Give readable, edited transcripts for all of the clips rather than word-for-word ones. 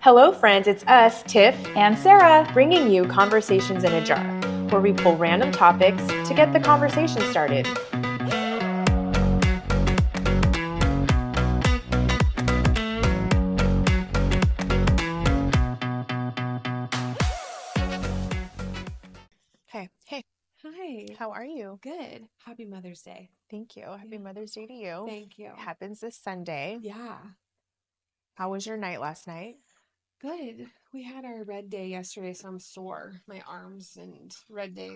Hello, friends. It's us, Tiff and Sarah, bringing you Conversations in a Jar, where we pull random topics to get the conversation started. Hey. Hi. How are you? Good. Happy Mother's Day. Thank you. Happy Mother's Day to you. Thank you. It happens this Sunday. Yeah. How was your night last night? Good. We had our red day yesterday, so I'm sore. My arms and red day,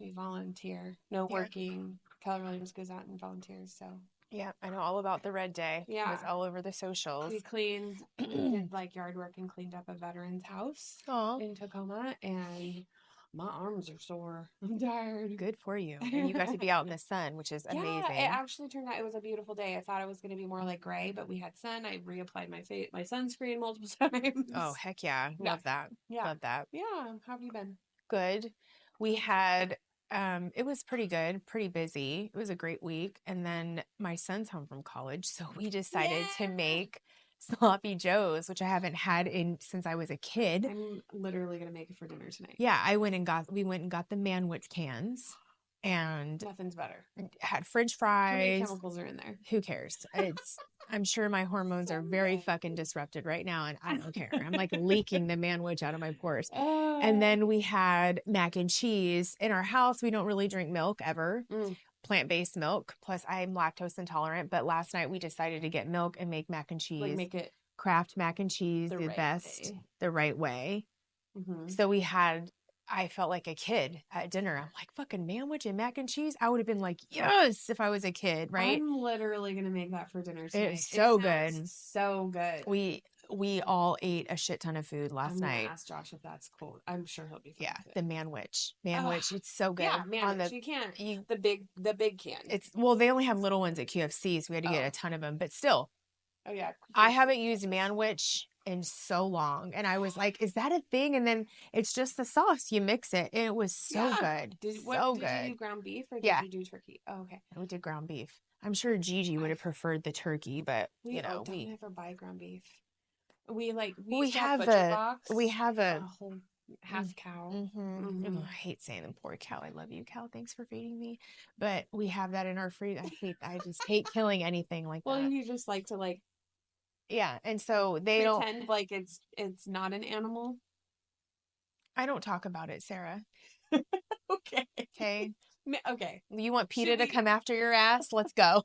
we volunteer. No working. Keller Williams goes out and volunteers, so. Yeah, I know all about the red day. Yeah. It was all over the socials. We did yard work and cleaned up a veteran's house in Tacoma, and my arms are sore. I'm tired. Good for you. And you got to be out in the sun, which is amazing. Yeah, it actually turned out it was a beautiful day. I thought it was going to be more like gray, but we had sun. I reapplied my sunscreen multiple times. Oh, heck yeah. Love that. Yeah. Love that. Yeah. How have you been? Good. We had, it was pretty good, pretty busy. It was a great week. And then my son's home from college, so we decided to make sloppy joes, which I haven't had since I was a kid. I'm literally going to make it for dinner tonight. Yeah, we went and got the manwich cans and nothing's better. Had French fries. How many chemicals are in there? Who cares? I'm sure my hormones are very fucking disrupted right now, and I don't care. I'm like leaking the manwich out of my pores. And then we had mac and cheese. In our house, we don't really drink milk ever. Plant-based milk. Plus, I'm lactose intolerant. But last night we decided to get milk and make mac and cheese. Like make it Kraft mac and cheese the right way. Mm-hmm. So I felt like a kid at dinner. I'm like, fucking manwich and mac and cheese. I would have been like, yes, if I was a kid, right? I'm literally gonna make that for dinner tonight. It's so good. So good. We all ate a shit ton of food last night. I'm gonna ask Josh if that's cool. I'm sure he'll be fine. Yeah, the manwich. It's so good. Yeah, manwich. You can't. The big can. They only have little ones at QFC, so we had to get a ton of them. But still. Oh yeah. I haven't used manwich in so long, and I was like, is that a thing? And then it's just the sauce. You mix it, and it was so good. Did you do ground beef or did you do turkey? Oh, okay. We did ground beef. I'm sure Gigi would have preferred the turkey, but we don't ever buy ground beef. We have a whole half cow. Mm-hmm. Oh, I hate saying the poor cow. I love you, cow. Thanks for feeding me. But we have that in our freezer. I just hate killing anything like that. Well, you just like to yeah, and so they pretend like it's not an animal. I don't talk about it, Sarah. Okay. Okay. You want PETA to come after your ass? Let's go.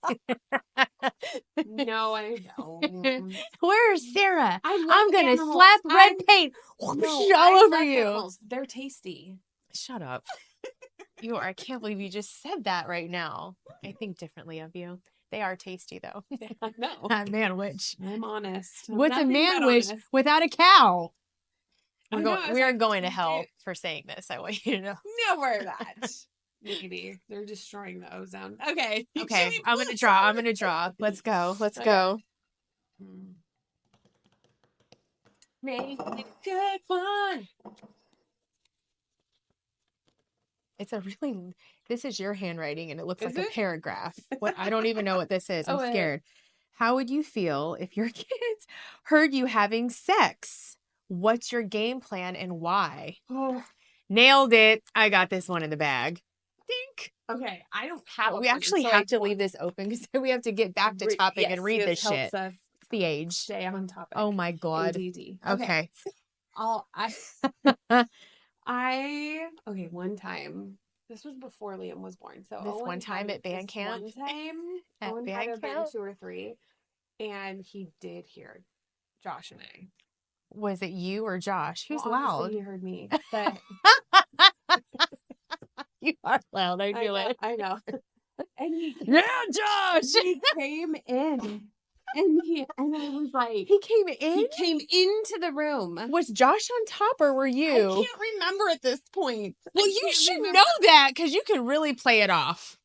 No, I don't. Where's Sarah? I'm gonna slap red paint all over you. Animals. They're tasty. Shut up. I can't believe you just said that right now. I think differently of you. They are tasty, though. I know. Manwich. I'm honest. What's a manwich without a cow? We are going to hell for saying this. I want you to know. Never that. Maybe. They're destroying the ozone. Okay. I'm going to draw. Let's go. Go. Make it good one. This is your handwriting and it looks like a paragraph. I don't even know what this is. I'm scared. How would you feel if your kids heard you having sex? What's your game plan and why? Oh. Nailed it. I got this one in the bag. Think. Okay, I don't have. We actually have to leave this open because we have to get back to topic and read this shit. Us it's the age. Stay on topic. Oh my god. ADD. Okay. One time. This was before Liam was born. So one time at band camp. One time at band camp, 2 or 3, and he did hear Josh and I. Was it you or Josh? Who's loud? He heard me. But you are loud. I knew it. I know. And Josh. He came in. And I was like, he came in? He came into the room. Was Josh on top or were you? I can't remember at this point. Well, you should know that because you can really play it off.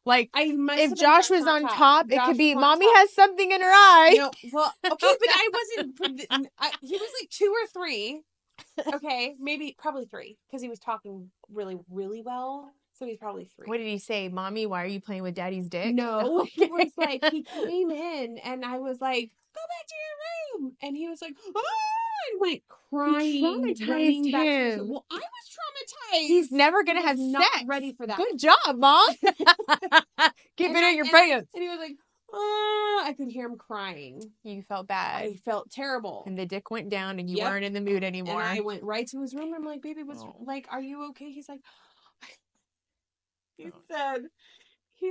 Like, if Josh was on top, it could be Mommy has something in her eye. No, well, okay, but I wasn't. He was like 2 or 3. Okay, probably 3 because he was talking really, really well. So he's probably 3. What did he say? Mommy, why are you playing with Daddy's dick? No, he was like, he came in and I was like, go back to your room. And he was like, oh, and went crying, running back to him. well, I was traumatized. He's never gonna have not sex. ready for that. Good job, Mom. Keep it in your pants. And he was like, oh, I could hear him crying. You felt bad. I felt terrible. And the dick went down and you weren't in the mood anymore. And I went right to his room. I'm like, baby, like, are you okay? He's like, he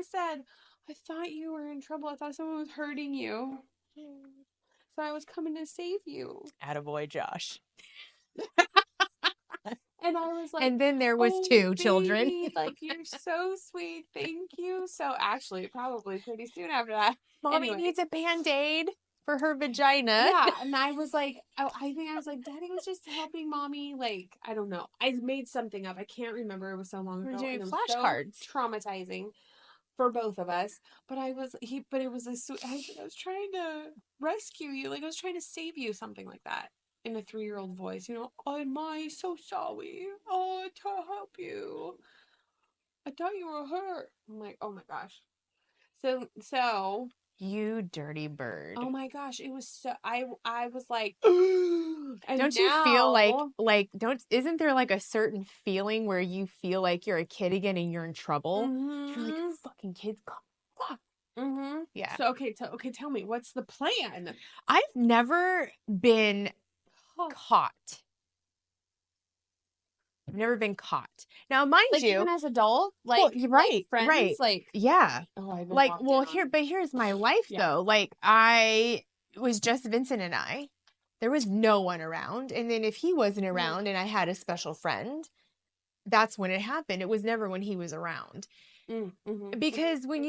said, I thought you were in trouble. I thought someone was hurting you. So I was coming to save you. Attaboy, Josh. And I was like, and then there was two children. Like, you're so sweet. Thank you. So actually, probably pretty soon after that. Mommy needs a Band-Aid for her vagina. Yeah. And I was like, I think I was like, Daddy was just helping Mommy. Like, I don't know. I made something up. I can't remember. It was so long ago. We're doing and flashcards. So traumatizing for both of us. But but it was a sweet, I was trying to rescue you. Like, I was trying to save you. Something like that. In a 3-year-old voice, oh, my, so sorry. Oh, to help you. I thought you were hurt. I'm like, oh my gosh. So you dirty bird. Oh my gosh, it was so. I was like, don't you feel like isn't there like a certain feeling where you feel like you're a kid again and you're in trouble? Mm-hmm. You're like, fucking kids, come. Mm-hmm. Yeah. So okay, tell me, what's the plan? I've never been caught. I've never been caught. Now, mind you, even as adult, right, friends, right, yeah. Oh, here's my life though. Like, I was just Vincent and I. There was no one around, and then if he wasn't around and I had a special friend, that's when it happened. It was never when he was around. Mm-hmm. Because when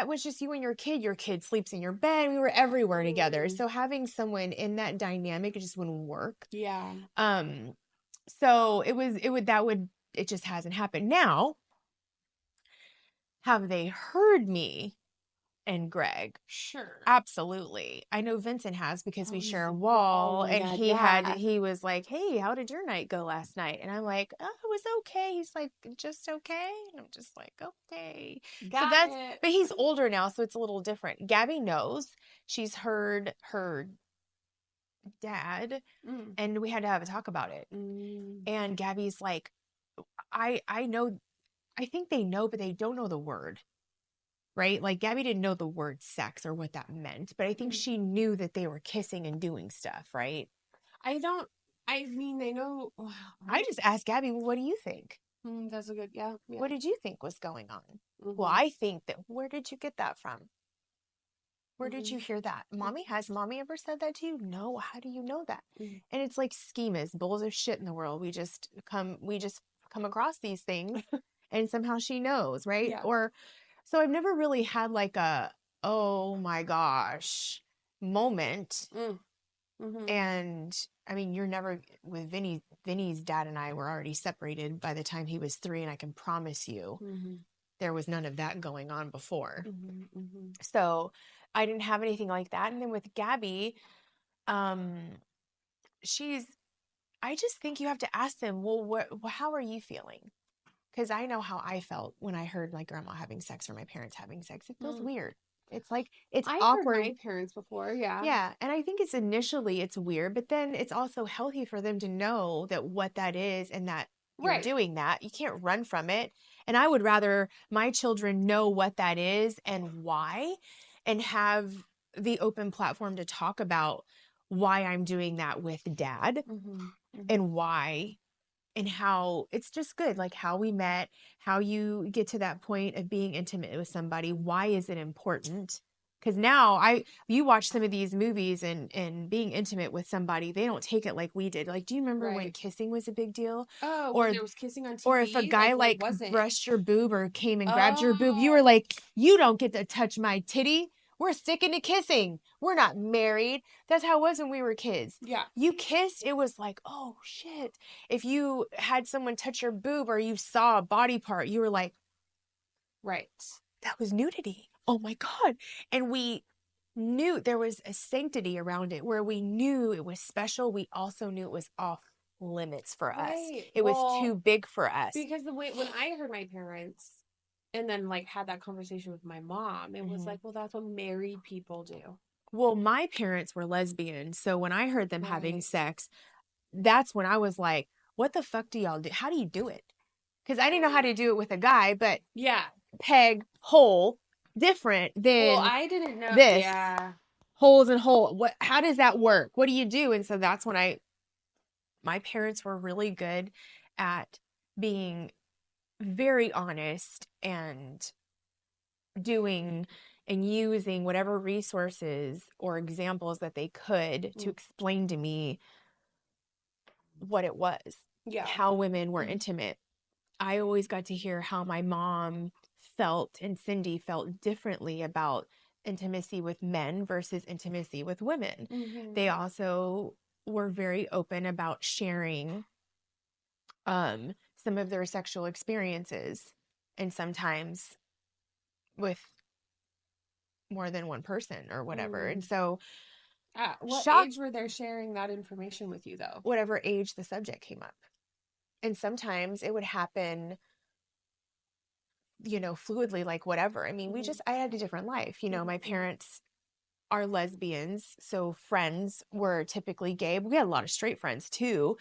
was just you and your kid sleeps in your bed. We were everywhere together. So having someone in that dynamic, it just wouldn't work. Yeah. So it just hasn't happened. Now, have they heard me and Greg? Sure. Absolutely. I know Vincent has because we share a wall and he was like, hey, how did your night go last night? And I'm like, oh, it was okay. He's like, just okay. And I'm just like, okay. But he's older now, so it's a little different. Gabby knows. She's heard her dad and we had to have a talk about it. And Gabby's like, I know, I think they know, but they don't know the word. Right? Like, Gabby didn't know the word sex or what that meant, but I think she knew that they were kissing and doing stuff, right? I mean, they know. Wow. I just asked Gabby, well, what do you think? That's a good, yeah. What did you think was going on? Well, I think that, where did you get that from? Where did you hear that? Has mommy ever said that to you? No. How do you know that? And it's like schemas, bowls of shit in the world. We just come across these things and somehow she knows, right? Yeah. So I've never really had like a, oh my gosh, moment. And I mean, you're never with Vinny's dad and I were already separated by the time he was 3. And I can promise you there was none of that going on before. So I didn't have anything like that. And then with Gabby, I just think you have to ask them, well, how are you feeling? Because I know how I felt when I heard my grandma having sex or my parents having sex. It feels weird. It's like, it's awkward. I've heard my parents before, yeah. Yeah, and I think initially it's weird, but then it's also healthy for them to know that what that is and that you're doing that. You can't run from it. And I would rather my children know what that is and why, and have the open platform to talk about why I'm doing that with Dad and why. And how it's just good, like how we met, how you get to that point of being intimate with somebody. Why is it important? Because now you watch some of these movies and being intimate with somebody, they don't take it like we did. Like, do you remember when kissing was a big deal? Oh, or there was kissing on TV? Or if a guy brushed your boob or came and grabbed your boob, you were like, you don't get to touch my titty. We're sticking to kissing. We're not married. That's how it was when we were kids. Yeah. You kissed, it was like, oh shit. If you had someone touch your boob or you saw a body part, you were like, right. That was nudity. Oh my God. And we knew there was a sanctity around it where we knew it was special. We also knew it was off limits for us. It was too big for us. Because when I heard my parents and then had that conversation with my mom, it was like, well, that's what married people do. Well, my parents were lesbian. So when I heard them having sex, that's when I was like, what the fuck do y'all do? How do you do it? Because I didn't know how to do it with a guy, but Yeah. peg, hole, different Well, than I didn't know. this. Yeah. Holes and hole. How does that work? What do you do? And so that's when my parents were really good at being very honest and doing and using whatever resources or examples that they could to explain to me what it was, Yeah. how women were intimate. I always got to hear how my mom felt and Cindy felt differently about intimacy with men versus intimacy with women. They also were very open about sharing some of their sexual experiences, and sometimes with more than one person or whatever. And so At what shocked, age were they sharing that information with you, though? whatever age the subject came up. And sometimes it would happen, fluidly, like whatever. I mean, I had a different life. My parents are lesbians, so friends were typically gay. But we had a lot of straight friends too.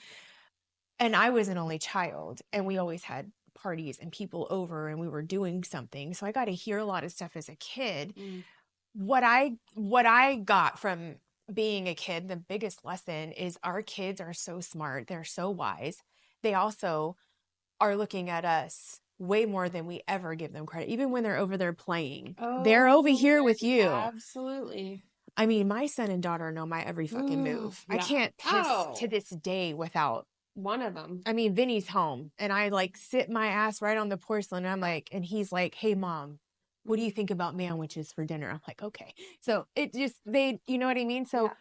And I was an only child, and we always had parties and people over, and we were doing something. So I got to hear a lot of stuff as a kid. What I got from being a kid, the biggest lesson is our kids are so smart. They're so wise. They also are looking at us way more than we ever give them credit. Even when they're over there playing, they're over here with you. Absolutely. I mean, my son and daughter know my every fucking move. Yeah. I can't piss to this day without one of them. I mean, Vinny's home, and I like sit my ass right on the porcelain. And I'm like, and he's like, "Hey, mom, what do you think about sandwiches for dinner?" I'm like, "Okay." So it just you know what I mean? So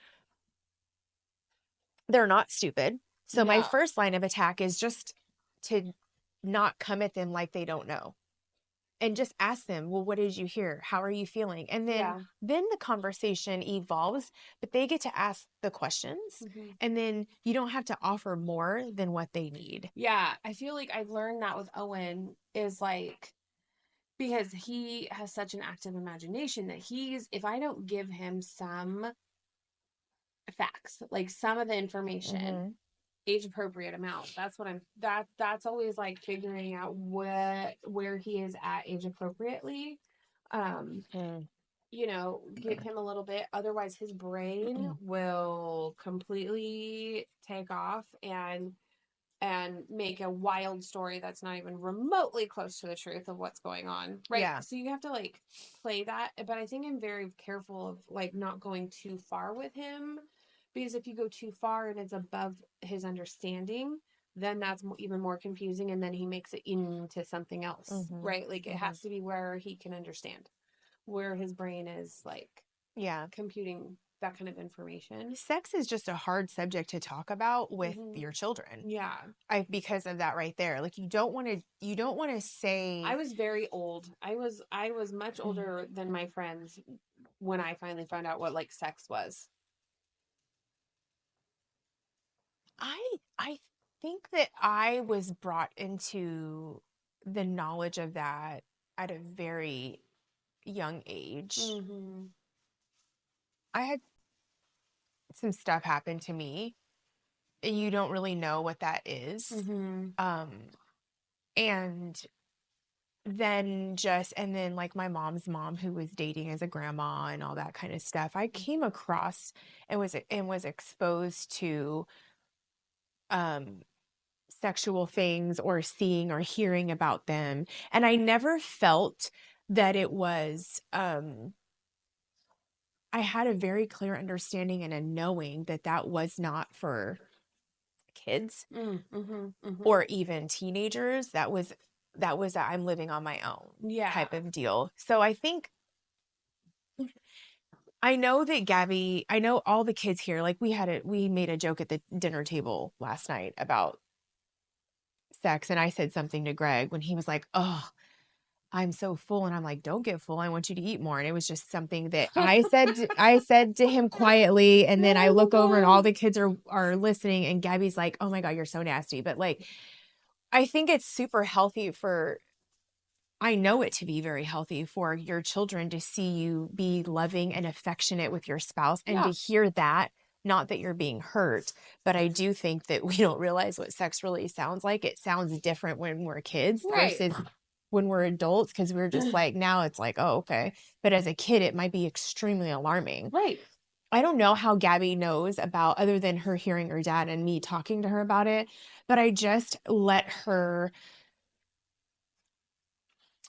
they're not stupid. So my first line of attack is just to not come at them like they don't know. And just ask them, well, what did you hear? How are you feeling? And then the conversation evolves, but they get to ask the questions, and then you don't have to offer more than what they need. Yeah, I feel like I've learned that with Owen is like, because he has such an active imagination that if I don't give him some facts, like some of the information, age appropriate amount, that's always like figuring out where he is at age appropriately. Give him a little bit, otherwise his brain will completely take off and make a wild story that's not even remotely close to the truth of what's going on, right? Yeah. So you have to like play that, but I think I'm very careful of like not going too far with him, because if you go too far and it's above his understanding, then that's even more confusing, and then he makes it into something else, right? Like it has to be where he can understand, where his brain is like computing that kind of information. Sex is just a hard subject to talk about with your children. Yeah. Because of that right there. Like you don't want to say. I was very old. I was much older than my friends when I finally found out what like sex was. I think that I was brought into the knowledge of that at a very young age. I had some stuff happen to me, and you don't really know what that is. And then like my mom's mom, who was dating as a grandma and all that kind of stuff, I came across and was exposed to sexual things, or seeing or hearing about them. And I never felt that it was, I had a very clear understanding and a knowing that was not for kids or even teenagers. That was that I'm living on my own type of deal. So I think, I know that Gabby, I know all the kids here, like we made a joke at the dinner table last night about sex. And I said something to Greg when he was like, "Oh, I'm so full." And I'm like, "Don't get full. I want you to eat more." And it was just something that I said to him quietly. And then I look over and all the kids are listening. And Gabby's like, "Oh my God, you're so nasty." But like, I think it's super healthy I know it to be very healthy for your children to see you be loving and affectionate with your spouse, and to hear that not that you're being hurt, but I do think that we don't realize what sex really sounds like. It sounds different when we're kids versus when we're adults, because we're just like, now it's like, oh, okay. But as a kid, it might be extremely alarming. Right. I don't know how Gabby knows about, other than her hearing her dad and me talking to her about it, but I just let her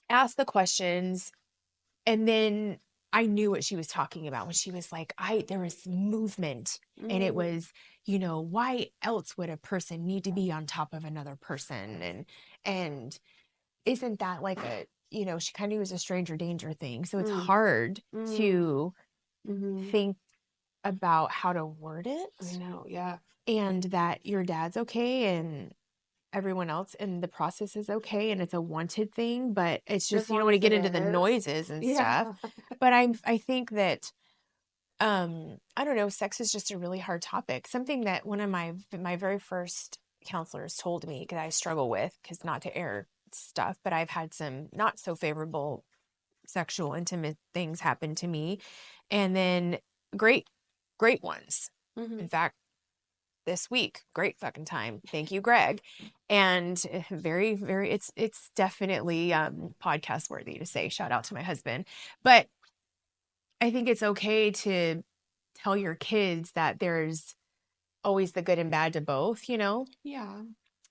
ask the questions, and then I knew what she was talking about when she was like, there was movement, and it was, why else would a person need to be on top of another person? And isn't that like she kind of used a stranger danger thing. So it's hard to think about how to word it. I know. Yeah. And that your dad's okay and everyone else in the process is okay, and it's a wanted thing, but it's just, you don't want to get into the noises and stuff. But I think that I don't know, sex is just a really hard topic. Something that one of my very first counselors told me, because I struggle with, because not to air stuff, but I've had some not so favorable sexual intimate things happen to me, and then great ones. In fact, this week, great fucking time. Thank you, Greg. And very, very, it's definitely podcast worthy to say. Shout out to my husband. But I think it's okay to tell your kids that there's always the good and bad to both, Yeah.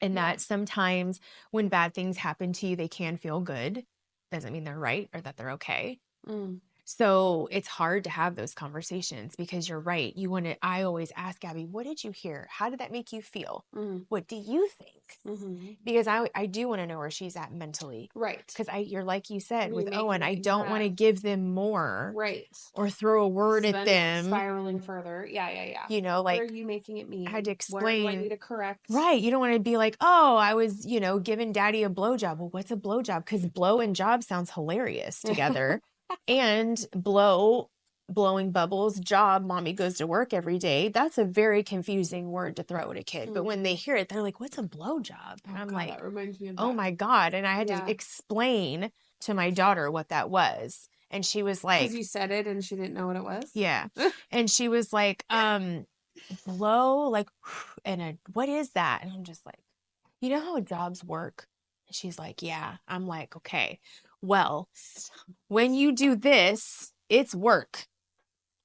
And that sometimes when bad things happen to you, they can feel good. Doesn't mean they're right or that they're okay. So it's hard to have those conversations, because you're right. I always ask Gabby, what did you hear? How did that make you feel? What do you think? Because I do want to know where she's at mentally. Right. Because you're like you said with Owen, I don't want to give them more. Right. Or throw a word at them. Spiraling further. Yeah. Like, what are you making it mean? I had to explain. Where do I need to correct? Right. You don't want to be like, oh, I was, giving daddy a blowjob. Well, what's a blowjob? Because blow and job sounds hilarious together. And blowing bubbles, job, mommy goes to work every day. That's a very confusing word to throw at a kid. But when they hear it, they're like, what's a blowjob? And I'm like, that reminds me of that. Oh my God. And I had to explain to my daughter what that was. And she was like, because you said it and she didn't know what it was. Yeah. And she was like, blow, like, and what is that? And I'm just like, you know how jobs work? And she's like, yeah. I'm like, okay, well, when you do this, it's work.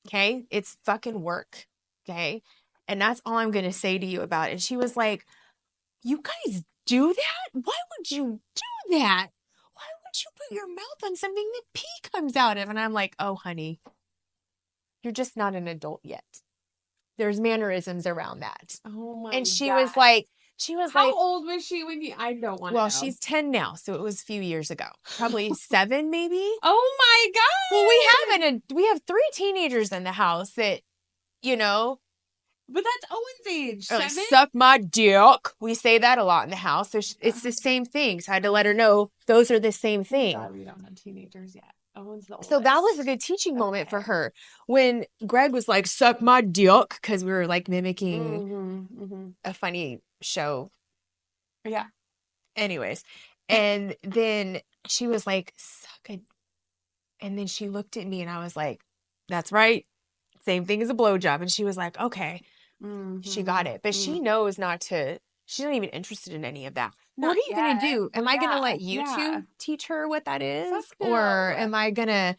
Okay. It's fucking work. Okay. And that's all I'm going to say to you about it. And she was like, you guys do that? Why would you do that? Why would you put your mouth on something that pee comes out of? And I'm like, oh, honey, you're just not an adult yet. There's mannerisms around that. Oh my God. And she was like, how old was she when you, I don't want to know. Well, she's 10 now, so it was a few years ago. Probably 7, maybe. Oh my God. Well, we have 3 teenagers in the house that, But that's Owen's age. 7? Suck my dick. We say that a lot in the house. So it's the same thing. So I had to let her know those are the same thing. God, we don't have teenagers yet. Owen's the oldest. So that was a good teaching moment for her. When Greg was like, suck my dick, because we were like mimicking a funny show. Yeah. Anyways. And then she was like, suck it. And then she looked at me and I was like, that's right. Same thing as a blowjob. And she was like, okay. She got it. But she knows not to, she's not even interested in any of that. What are you going to do? Am I going to let YouTube teach her what that is? Or am I going to,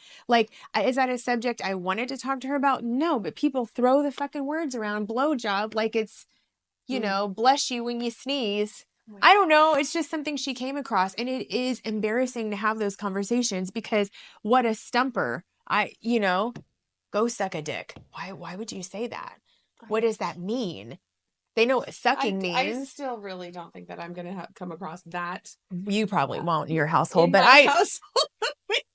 is that a subject I wanted to talk to her about? No, but people throw the fucking words around blowjob like it's, bless you when you sneeze. I don't know. It's just something she came across. And it is embarrassing to have those conversations, because what a stumper. Go suck a dick. Why would you say that? What does that mean? They know what sucking means. I still really don't think that I'm going to come across that. You probably won't in your household, but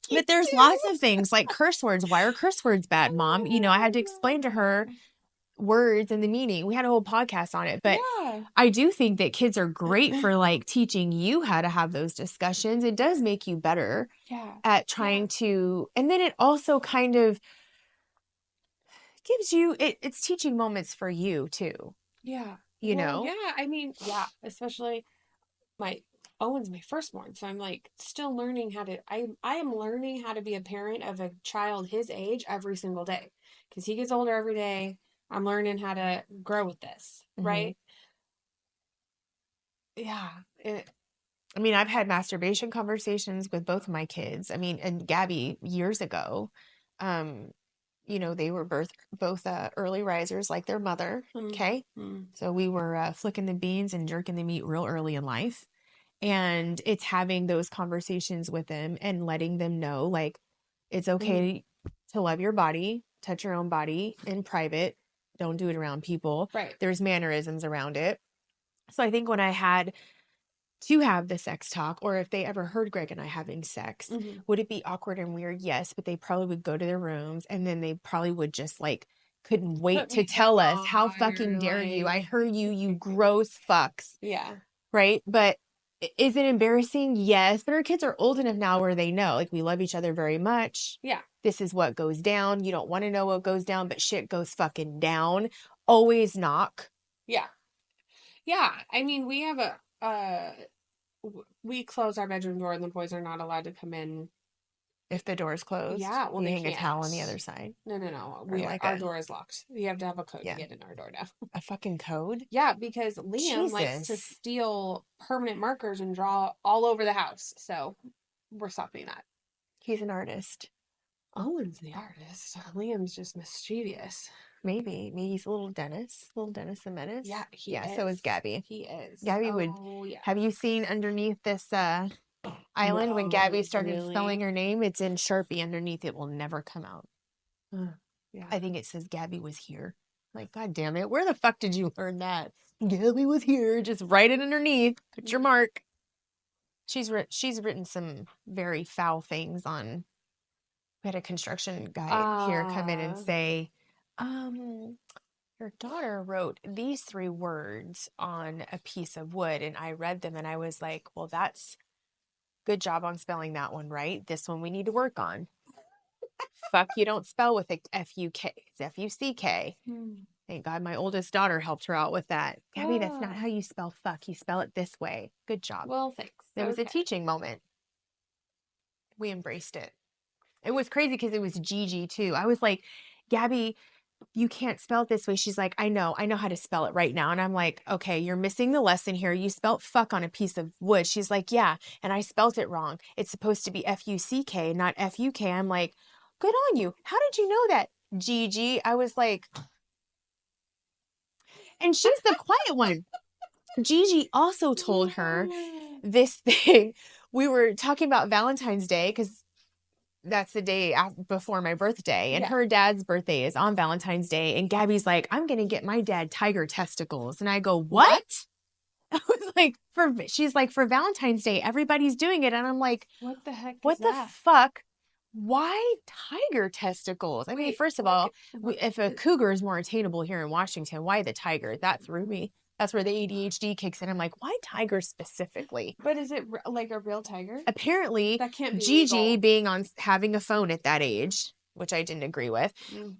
but there's lots of things like curse words. Why are curse words bad, Mom? I had to explain to her words and the meaning. We had a whole podcast on it, but I do think that kids are great for teaching you how to have those discussions. It does make you better at trying to, and then it also kind of gives you it's teaching moments for you too. Yeah. I mean, especially Owen's my firstborn, so I'm still learning how to I am learning how to be a parent of a child his age every single day, because he gets older every day. I'm learning how to grow with this, right? Yeah. I mean, I've had masturbation conversations with both of my kids. I mean, and Gabby years ago, you know, they were both early risers like their mother. Okay. So we were flicking the beans and jerking the meat real early in life. And it's having those conversations with them and letting them know, like, it's okay to love your body, touch your own body in private. Don't do it around people. Right. There's mannerisms around it. So I think when I had to have the sex talk, or if they ever heard Greg and I having sex, would it be awkward and weird? Yes, but they probably would go to their rooms and then they probably would just like couldn't wait to tell us, how fucking dare you? I heard you, you gross fucks. Yeah. Right? But is it embarrassing? Yes, but our kids are old enough now where they know, like, we love each other very much. Yeah. This is what goes down. You don't want to know what goes down, but shit goes fucking down. Always knock. Yeah. Yeah. I mean, we have we close our bedroom door and the boys are not allowed to come in. If the door is closed? Yeah, well, you they hang can't. A towel on the other side? No. Our door is locked. You have to have a code to get in our door now. A fucking code? Yeah, because Liam likes to steal permanent markers and draw all over the house. So we're stopping that. He's an artist. Owen's the artist. Liam's just mischievous. Maybe he's a little Dennis the Menace. Yeah, he is. So is Gabby. He is. Gabby would. Yeah. Have you seen underneath this island when Gabby started spelling her name? It's in Sharpie underneath. It will never come out. Yeah. I think it says Gabby was here. Like, God damn it! Where the fuck did you learn that? Gabby was here. Just write it underneath. Put your mark. She's written some very foul things on. We had a construction guy here come in and say, your daughter wrote these 3 words on a piece of wood, and I read them and I was like, well, that's good job on spelling that one right. This one we need to work on. Fuck, you don't spell with a F-U-K. It's F-U-C-K. Thank God my oldest daughter helped her out with that. Gabby, that's not how you spell fuck. You spell it this way. Good job. Well, thanks. There was a teaching moment. We embraced it. It was crazy because it was Gigi too. I was like, Gabby, you can't spell it this way. She's like, I know how to spell it right now. And I'm like, okay, you're missing the lesson here. You spelt fuck on a piece of wood. She's like, yeah, and I spelt it wrong. It's supposed to be F-U-C-K, not F-U-K. I'm like, good on you. How did you know that, Gigi? I was like, and she's the quiet one. Gigi also told her this thing. We were talking about Valentine's Day because that's the day before my birthday, and her dad's birthday is on Valentine's Day. And Gabby's like, I'm going to get my dad tiger testicles. And I go, what? I was like, she's like, for Valentine's Day, everybody's doing it. And I'm like, what the heck? What the fuck? Why tiger testicles? I mean, first of all, if a cougar is more attainable here in Washington, why the tiger? That threw me. That's where the ADHD kicks in. I'm like, why tiger specifically? But is it like a real tiger? Apparently, that can't be Gigi legal. being having a phone at that age, which I didn't agree with,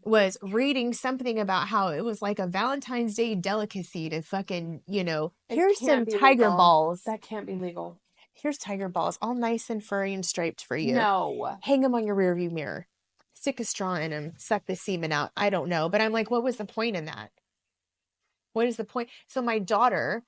was reading something about how it was like a Valentine's Day delicacy to fucking, here's some tiger balls. That can't be legal. Here's tiger balls, all nice and furry and striped for you. No. Hang them on your rearview mirror. Stick a straw in them. Suck the semen out. I don't know. But I'm like, what was the point in that? What is the point? So my daughter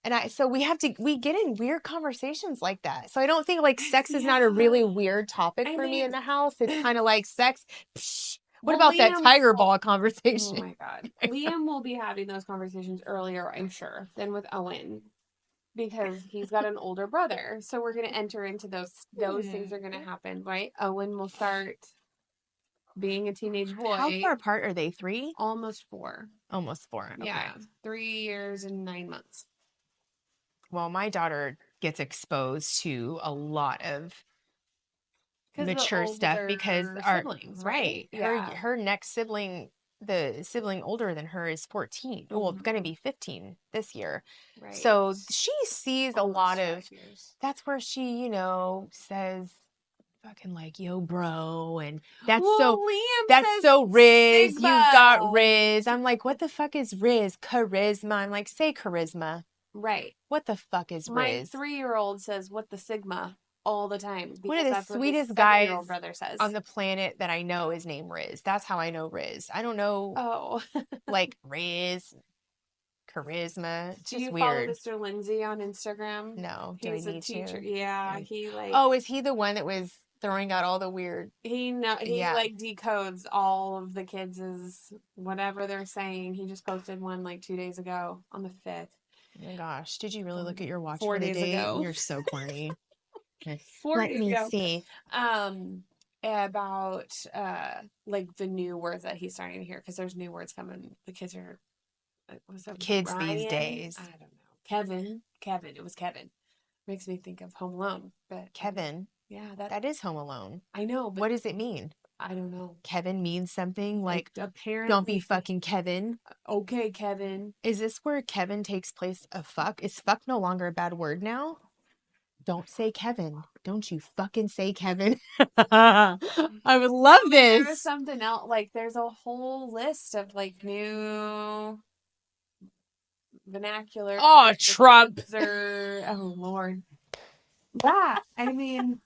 and we get in weird conversations like that. So I don't think like sex is not a really weird topic for me in the house. It's kind of like sex. Psh, what about that tiger ball conversation? Oh my God. Liam will be having those conversations earlier, I'm sure, than with Owen. Because he's got an older brother. So we're going to enter into those things are going to happen, right? Owen will start being a teenage boy. How far apart are they? 3? Almost 4. Almost 4. Okay. Yeah. 3 years and 9 months. Well, my daughter gets exposed to a lot of mature stuff because our siblings, right? Yeah. Her next sibling, the sibling older than her, is 14. Well, going to be 15 this year. Right. So she sees a lot of. That's where she, says, "Fucking like yo, bro," and that's so Riz. Sigma. You've got Riz. I'm like, what the fuck is Riz? Charisma. I'm like, say charisma. Right. What the fuck is Riz? My 3-year-old says, "What the Sigma?" all the time One because of the that's what his sweetest 7-year-old guys brother says. on the planet that I know is named Riz. That's how I know Riz. I don't know Oh. like Riz, charisma. It's Do just you follow weird. Mr. Lindsay on Instagram? No, do I He's a need teacher. to? Yeah, he like Oh, is he the one that was throwing out all the weird? he Yeah. like decodes all of the kids' whatever they're saying. He just posted one like 2 days ago on the 5th. Oh my gosh, did you really look at your watch 4 for the days date? ago. You're so corny. 4 Let days me ago. see. About like the new words that he's starting to hear because there's new words coming. The kids are what's that? Kids Ryan? these days. I don't know. Kevin. It was Kevin. Makes me think of Home Alone, but Kevin. yeah, That is Home Alone. I know. But What does it mean? I don't know. Kevin means something like apparently. don't be fucking Kevin. Okay, Kevin. Is this where Kevin takes place of fuck? Is fuck no longer a bad word now? Don't say Kevin. Don't you fucking say Kevin. I would love this. There was something else. Like, there's a whole list of like new vernacular. Oh, Trump. Oh, Lord. Yeah, I mean,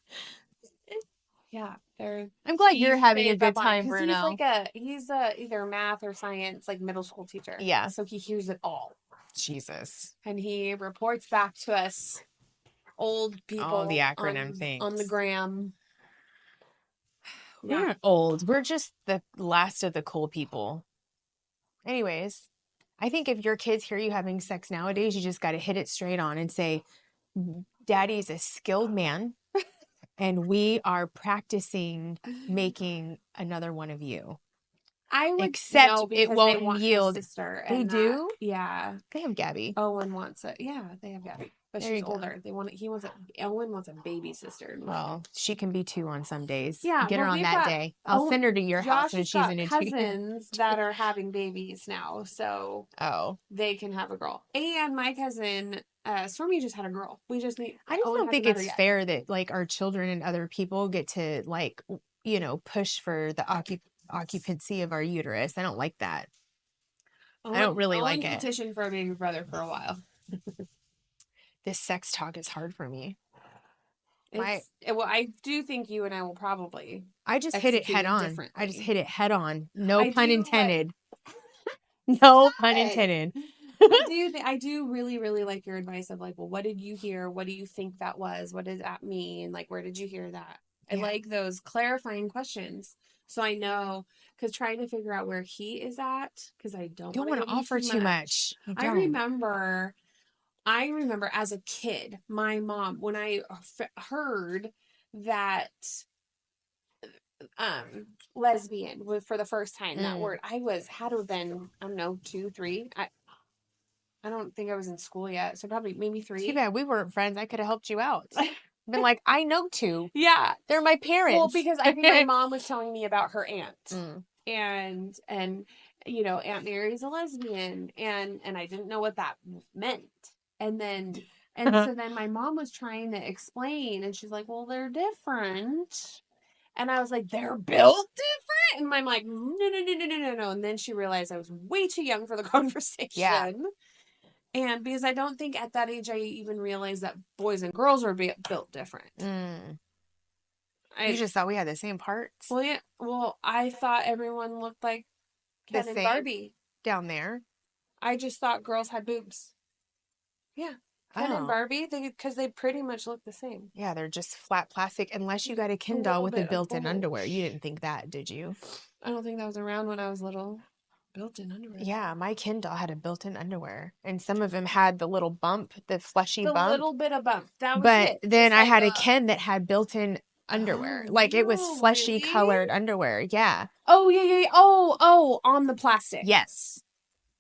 yeah. I'm glad you're having a good time, Bruno. He's either math or science, like middle school teacher. Yeah. So he hears it all. Jesus. And he reports back to us old people. All the acronym things. On the gram. We're not old. We're just the last of the cool people. Anyways, I think if your kids hear you having sex nowadays, you just got to hit it straight on and say, Daddy's a skilled man, and we are practicing making another one of you. I would Except it won't yield. They do? Yeah. They have Gabby. Owen wants it. Yeah, they have Gabby. But she's older. Owen wants a baby sister. Well, she can be 2 on some days. Yeah. Get her on that day. I'll send her to your house when she's in a cousins that are having babies now. So they can have a girl. And my cousin, Stormy just had a girl. I just don't think it's fair that like our children and other people get to like, push for the occupancy of our uterus. I don't like that. I don't really like it. Petition for a baby brother for a while. This sex talk is hard for me. I do think you and I will probably. I just hit it head on. No pun intended. No pun intended. I do really, really like your advice of like, well, what did you hear? What do you think that was? What does that mean? Like, where did you hear that? I like those clarifying questions. So I know, because trying to figure out where he is at, because I don't want to offer too much. I remember as a kid, my mom, when I heard that lesbian was for the first time, that word, had to have been, I don't know, 2, 3. I don't think I was in school yet, so probably maybe 3. Too bad we weren't friends. I could have helped you out. Been like, I know 2. Yeah. They're my parents. Well, because I think my mom was telling me about her aunt. And Aunt Mary's a lesbian, and I didn't know what that meant. And so then my mom was trying to explain, and she's like, well, they're different. And I was like, they're built different? And I'm like, no. And then she realized I was way too young for the conversation. Yeah. And because I don't think at that age I even realized that boys and girls are built different. You just thought we had the same parts? Well, yeah. Well, I thought everyone looked like Ken and Barbie. Down there? I just thought girls had boobs. Yeah. Ken and Barbie, because they pretty much look the same. Yeah, they're just flat plastic, unless you got a Ken doll with a built-in underwear. You didn't think that, did you? I don't think that was around when I was little. Built-in underwear. Yeah, my Ken doll had a built-in underwear, and some of them had the little bump, the fleshy bump. The little bit of bump. That was but it. Then I had a Ken that had built-in underwear. It was fleshy colored underwear. Yeah. Oh, yeah. Oh, on the plastic. Yes.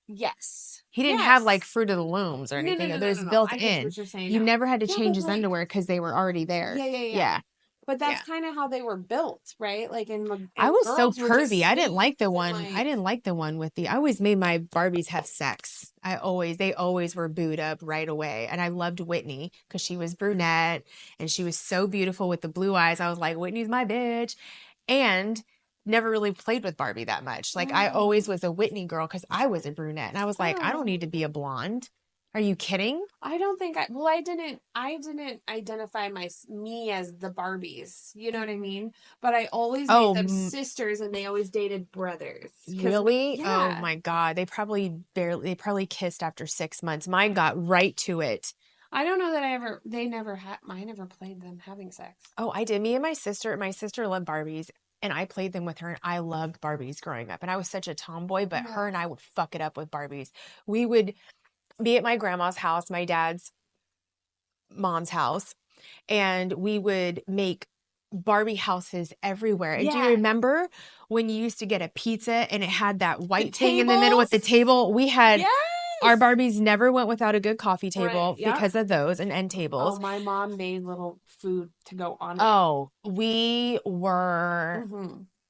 Yes. He didn't have like Fruit of the Looms or anything. No, There's built in. You never had to change his underwear because they were already there. Yeah. But that's kind of how they were built, right? Like I was so pervy. I didn't like the one. I didn't like the one with I always made my Barbies have sex. They always were booed up right away. And I loved Whitney because she was brunette and she was so beautiful with the blue eyes. I was like, Whitney's my bitch. And never really played with Barbie that much. I always was a Whitney girl because I was a brunette. And I was like, I don't need to be a blonde. Are you kidding? I don't think I didn't identify me as the Barbies. You know what I mean? But I always made them Oh, sisters and they always dated brothers. really? Oh Yeah. my God. They probably kissed after 6 months. Mine got right to it. I don't know that I never played them having sex. Oh, I did. Me and my sister loved Barbies, and I played them with her, and I loved Barbies growing up. And I was such a tomboy, but her and I would fuck it up with Barbies. We would be at my grandma's house, my dad's mom's house, and we would make Barbie houses everywhere. And do you remember when you used to get a pizza and it had that white thing in the middle with the table? We had our Barbies never went without a good coffee table because of those and end tables. Oh, my mom made little food to go on it. Oh, we were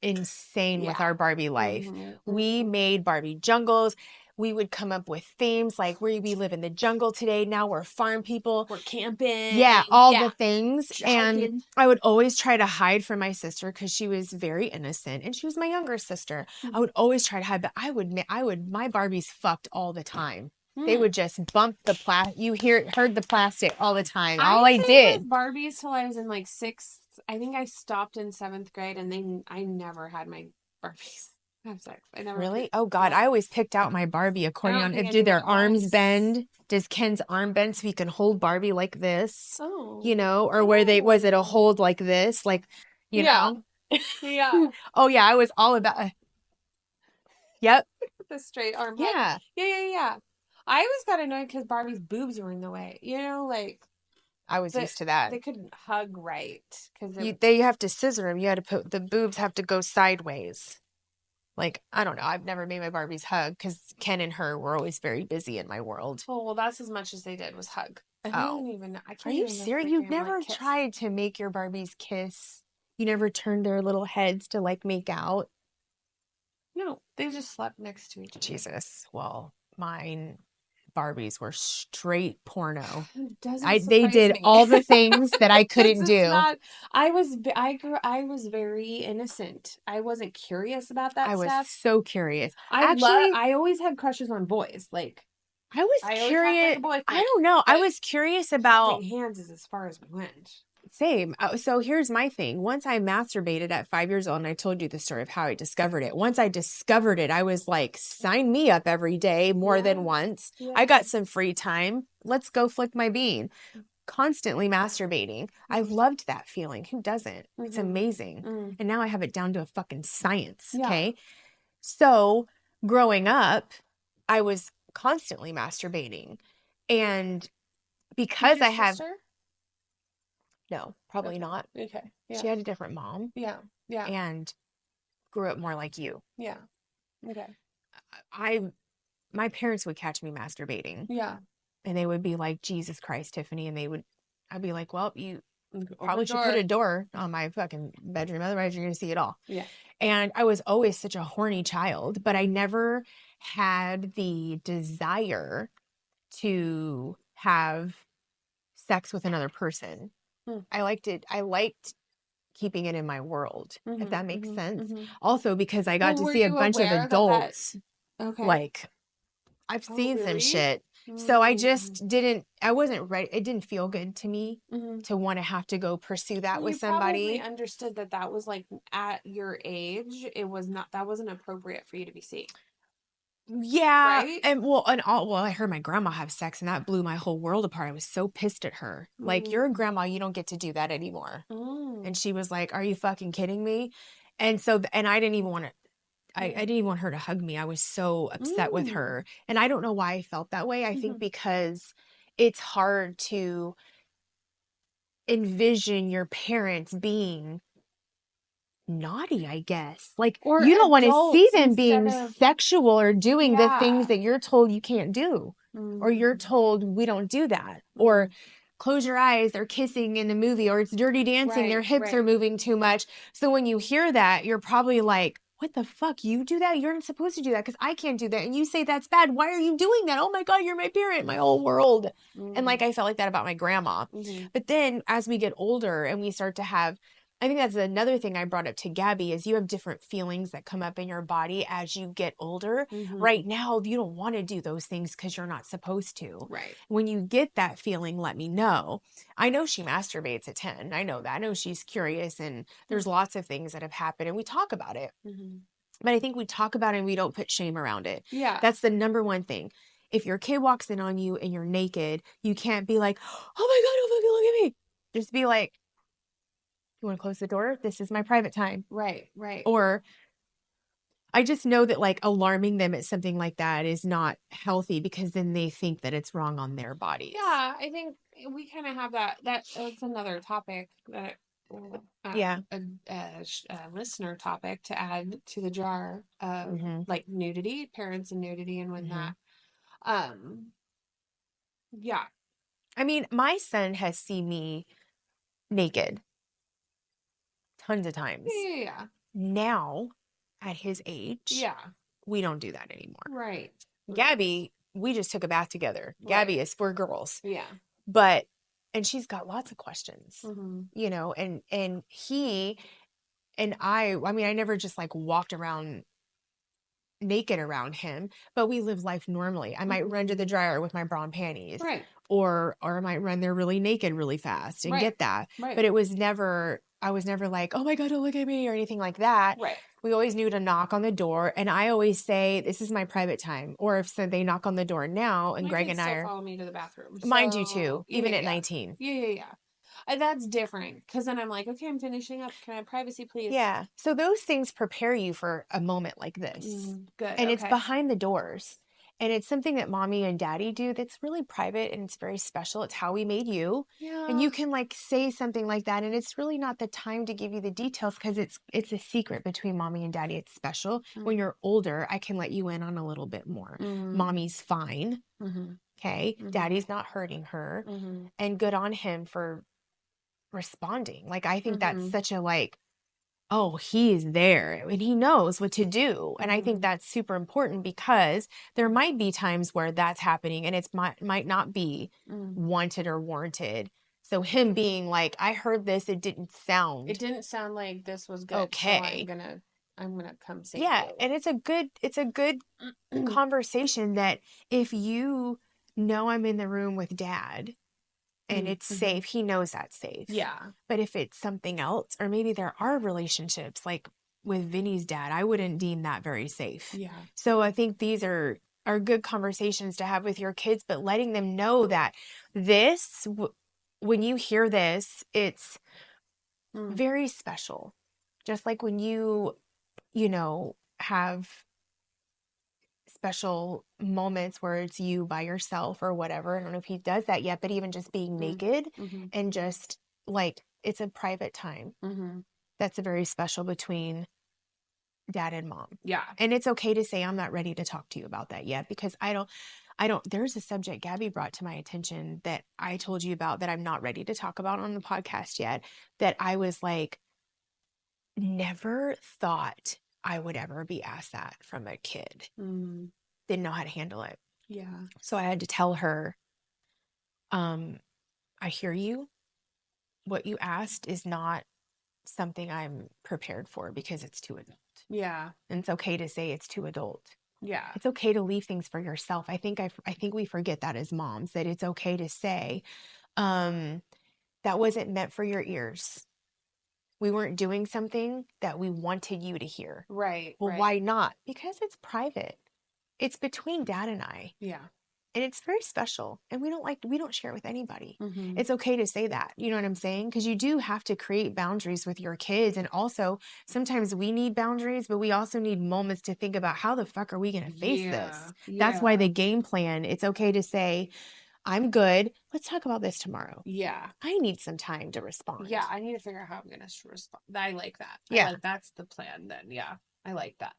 insane with our Barbie life. We made Barbie jungles. We would come up with themes like we live in the jungle today. Now we're farm people. We're camping. Yeah, all the things. Jogging. And I would always try to hide from my sister because she was very innocent and she was my younger sister. I would always try to hide, but my Barbies fucked all the time. They would just bump the you heard the plastic all the time. All I did. With Barbies till I was in like 6th. I think I stopped in 7th grade and then I never had my Barbies have sex. I never. Really? Oh God, I always picked out my Barbie according on do their arms bend? Does Ken's arm bend so he can hold Barbie like this? Oh. You know, or was it a hold like this? Like, you know? Yeah. Oh yeah, I was all about Yep. The straight arm. Yeah. Yeah. I always got annoyed because Barbie's boobs were in the way. You know, like I was used to that. They couldn't hug right because they have to scissor them. You had to put the boobs have to go sideways. Like, I don't know. I've never made my Barbies hug because Ken and her were always very busy in my world. Oh, well, that's as much as they did was hug. I can't Are you serious? You've never tried to make your Barbies kiss? You never turned their little heads to like make out? No, they just slept next to each other. Jesus. Well, mine Barbies were straight porno. They did all the things that I couldn't do. I was very innocent. I wasn't curious about that stuff. I was so curious. I always had crushes on boys. Like I was curious. I don't know. I was curious about hands is as far as we went. Same. So here's my thing. Once I masturbated at 5 years old, and I told you the story of how I discovered it. Once I discovered it, I was like, sign me up every day more than once. Yeah. I got some free time. Let's go flick my bean. Constantly masturbating. I loved that feeling. Who doesn't? It's amazing. And now I have it down to a fucking science. Yeah. Okay. So growing up, I was constantly masturbating. And because I have... No, probably not. Okay. Yeah. She had a different mom. Yeah. Yeah. And grew up more like you. Yeah. Okay. My parents would catch me masturbating. Yeah. And they would be like, Jesus Christ, Tiffany. And I'd be like, well, you probably should put a door on my fucking bedroom. Otherwise you're going to see it all. Yeah. And I was always such a horny child, but I never had the desire to have sex with another person. I liked keeping it in my world, if that makes sense. Also, because I got to see a bunch of adults. Okay. Like, I've seen some shit. So I just I wasn't ready. It didn't feel good to me to want to have to go pursue that with somebody. You probably understood that was like at your age, that wasn't appropriate for you to be seeing. Yeah. Right? I heard my grandma have sex and that blew my whole world apart. I was so pissed at her. Like, you're a grandma, you don't get to do that anymore. And she was like, are you fucking kidding me? And so, and I didn't even want to, I didn't even want her to hug me. I was so upset with her. And I don't know why I felt that way. I think because it's hard to envision your parents being naughty, I guess. Like, or you don't want to see them being sexual or doing the things that you're told you can't do. Or you're told we don't do that. Or close your eyes, they're kissing in the movie, or it's dirty dancing, their hips are moving too much. So when you hear that, you're probably like, what the fuck? You do that? You're not supposed to do that because I can't do that. And you say that's bad. Why are you doing that? Oh my God, you're my parent, my whole world. And like, I felt like that about my grandma. But then as we get older and we start to have I think that's another thing I brought up to Gabby is you have different feelings that come up in your body as you get older. Right now, you don't want to do those things because you're not supposed to. Right. When you get that feeling, let me know. I know she masturbates at 10. I know that. I know she's curious and there's lots of things that have happened and we talk about it. But I think we talk about it and we don't put shame around it. Yeah. That's the number one thing. If your kid walks in on you and you're naked, you can't be like, oh my God, oh fucking look at me. Just be like, you want to close the door? This is my private time. Right. Right. Or I just know that like alarming them at something like that is not healthy because then they think that it's wrong on their bodies. Yeah, I think we kind of have that's another topic that a listener topic to add to the jar of like nudity, parents and nudity, and when that yeah. I mean, my son has seen me naked tons of times. Yeah. Now, at his age, yeah, we don't do that anymore. Right. Gabby, we just took a bath together. Right. Gabby is for girls. Yeah. But, and she's got lots of questions, you know, and he and I mean, I never just like walked around naked around him, but we live life normally. I might run to the dryer with my bra and panties. Right. Or I might run there really naked really fast and get that. Right. But I was never like, oh my God, don't look at me or anything like that. Right. We always knew to knock on the door. And I always say, this is my private time. Or if so they knock on the door now and my Greg kids and I still are. follow me to the bathroom. Mind you too, even at 19. Yeah. That's different because then I'm like, okay, I'm finishing up. Can I have privacy, please? Yeah. So those things prepare you for a moment like this. Good. And it's behind the doors. And it's something that mommy and daddy do that's really private and it's very special. It's how we made you. Yeah. And you can like say something like that. And it's really not the time to give you the details because it's a secret between mommy and daddy. It's special. When you're older, I can let you in on a little bit more. Mommy's fine. Okay. Daddy's not hurting her. And good on him for responding. Like, I think that's such a like, oh, he is there and he knows what to do. And I think that's super important because there might be times where that's happening and it's might not be wanted or warranted. So him being like, I heard this, it didn't sound like this was good. Okay. So I'm gonna come save you. And it's a good conversation that if you know I'm in the room with dad and it's safe, he knows that's safe. Yeah. But if it's something else, or maybe there are relationships like with Vinny's dad, I wouldn't deem that very safe. Yeah. So I think these are good conversations to have with your kids, but letting them know that when you hear this, it's very special. Just like when you have special moments where it's you by yourself or whatever. I don't know if he does that yet, but even just being naked and just like, it's a private time. That's a very special between dad and mom. Yeah. And it's okay to say, I'm not ready to talk to you about that yet because I don't, there's a subject Gabby brought to my attention that I told you about that I'm not ready to talk about on the podcast yet, that I was like, never thought I would ever be asked that from a kid. Didn't know how to handle it. Yeah. So I had to tell her, I hear you. What you asked is not something I'm prepared for because it's too adult. Yeah. And it's okay to say it's too adult. Yeah. It's okay to leave things for yourself. I think we forget that as moms, that it's okay to say, that wasn't meant for your ears. We weren't doing something that we wanted you to hear. Right. Well, why not? Because it's private. It's between dad and I. Yeah. And it's very special. And we don't share it with anybody. It's okay to say that. You know what I'm saying? Because you do have to create boundaries with your kids. And also, sometimes we need boundaries, but we also need moments to think about how the fuck are we going to face this? That's why the game plan, it's okay to say, I'm good. Let's talk about this tomorrow. Yeah. I need some time to respond. Yeah. I need to figure out how I'm going to respond. I like that. Yeah. That's the plan then. Yeah. I like that.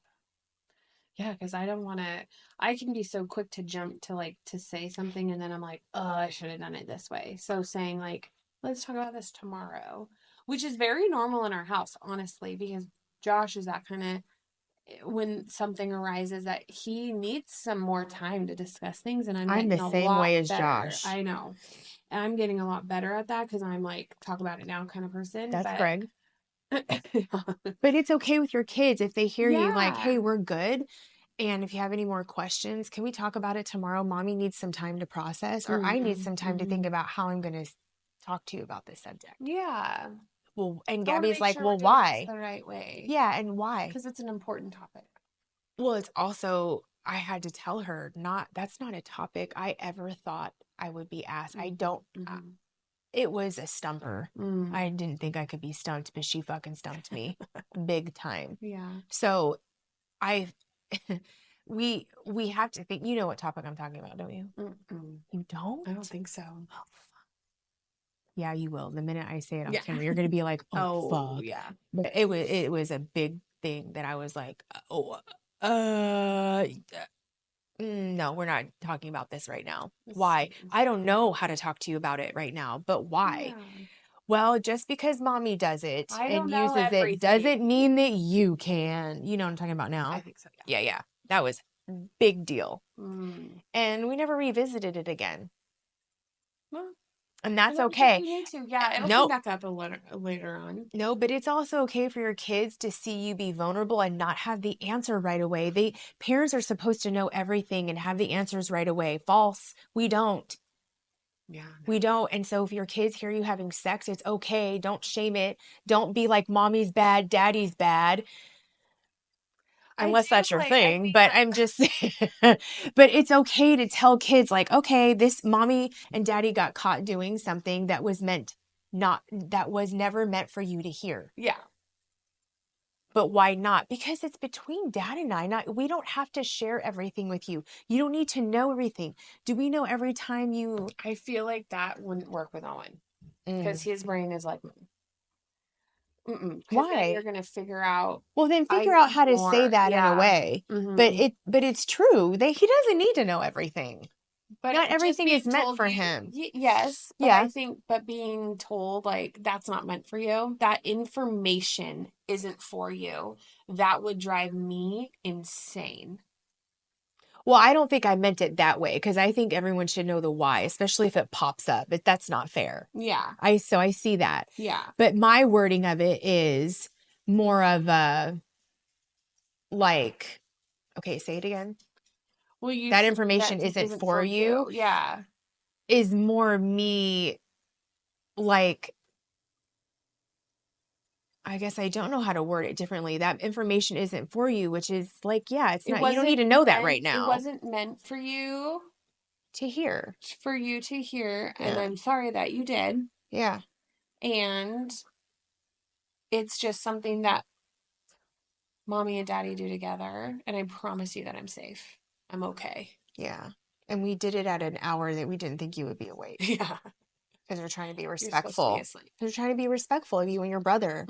Yeah. Because I don't want to, I can be so quick to jump to like, to say something and then I'm like, oh, I should have done it this way. So saying like, let's talk about this tomorrow, which is very normal in our house, honestly, because Josh is that kind of, when something arises that he needs some more time to discuss things, and I'm the same way as better. Josh. I know. And I'm getting a lot better at that because I'm like, talk about it now kind of person. That's Greg. But it's okay with your kids if they hear you like, Yeah. hey, we're good. And if you have any more questions, can we talk about it tomorrow? Mommy needs some time to process, or I need some time to think about how I'm going to talk to you about this subject. Yeah. Well, and I wanna Gabby's make like, sure well, we're doing this why? the right way. Yeah, and why? Because it's an important topic. Well, it's also, I had to tell her, that's not a topic I ever thought I would be asked. I don't, it was a stumper. I didn't think I could be stumped, but she fucking stumped me big time. Yeah. So we have to think, you know what topic I'm talking about, don't you? You don't? I don't think so. Oh, yeah, you will. The minute I say it on Yeah. camera, you're going to be like, oh, fuck. Yeah. But it was a big thing that I was like, no, we're not talking about this right now. Why? I don't know how to talk to you about it right now, but why? Yeah. Well, just because mommy does it I and don't know uses it everything. doesn't mean that you can. You know what I'm talking about now? I think so, yeah. Yeah. That was big deal. And we never revisited it again. Well, and that's I don't think okay. you need to. Yeah, it'll Nope. come back up later on. No, but it's also okay for your kids to see you be vulnerable and not have the answer right away. Parents are supposed to know everything and have the answers right away. False. We don't. Yeah. We don't. And so if your kids hear you having sex, it's okay. Don't shame it. Don't be like mommy's bad, daddy's bad. Unless that's your thing, but I'm just but it's okay to tell kids like, okay, this mommy and daddy got caught doing something that was never meant for you to hear. Yeah. But why not? Because it's between dad and I. We don't have to share everything with you. You don't need to know everything. Do we know every time you... I feel like that wouldn't work with Owen. Because his brain is like... Why? Then you're going to figure out... Well, then figure out how to say that in a way. But it's true. He doesn't need to know everything. But not everything is meant for him. Yes. But I think, being told, like, that's not meant for you, that information isn't for you, that would drive me insane. Well, I don't think I meant it that way, because I think everyone should know the why, especially if it pops up. But that's not fair. Yeah. So I see that. Yeah. But my wording of it is more of a, like, okay, say it again. Well, that information isn't for you. Yeah. Is more me, like, I guess I don't know how to word it differently. That information isn't for you, which is like, yeah, it's not, you don't need to know that right now. It wasn't meant for you to hear. For you to hear. Yeah. And I'm sorry that you did. Yeah. And it's just something that mommy and daddy do together. And I promise you that I'm safe. I'm okay. Yeah. And we did it at an hour that we didn't think you would be awake. Yeah. Because we're trying to be respectful. We're trying to be respectful of you and your brother.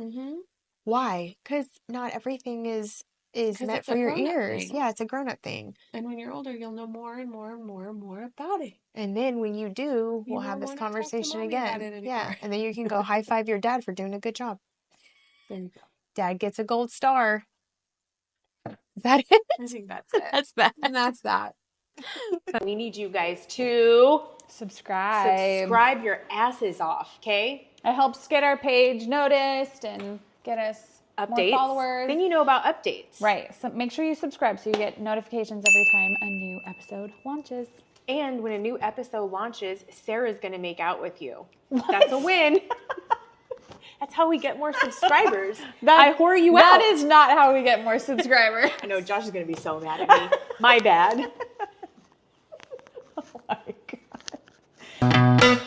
Why? Because not everything is meant for your ears. Yeah, it's a grown-up thing. And when you're older, you'll know more and more and more and more about it. And then when you do, we'll have this conversation again. Yeah. And then you can go high five your dad for doing a good job. There you go. Dad gets a gold star. Is that it? I think that's it. That's that. And that's that. We need you guys to subscribe your asses off, okay? It helps get our page noticed and get us updates. More followers. Then you know about updates. Right. So make sure you subscribe so you get notifications every time a new episode launches. And when a new episode launches, Sarah's going to make out with you. What? That's a win. That's how we get more subscribers. I whore you out. That is not how we get more subscribers. I know Josh is going to be so mad at me. My bad. Oh my God.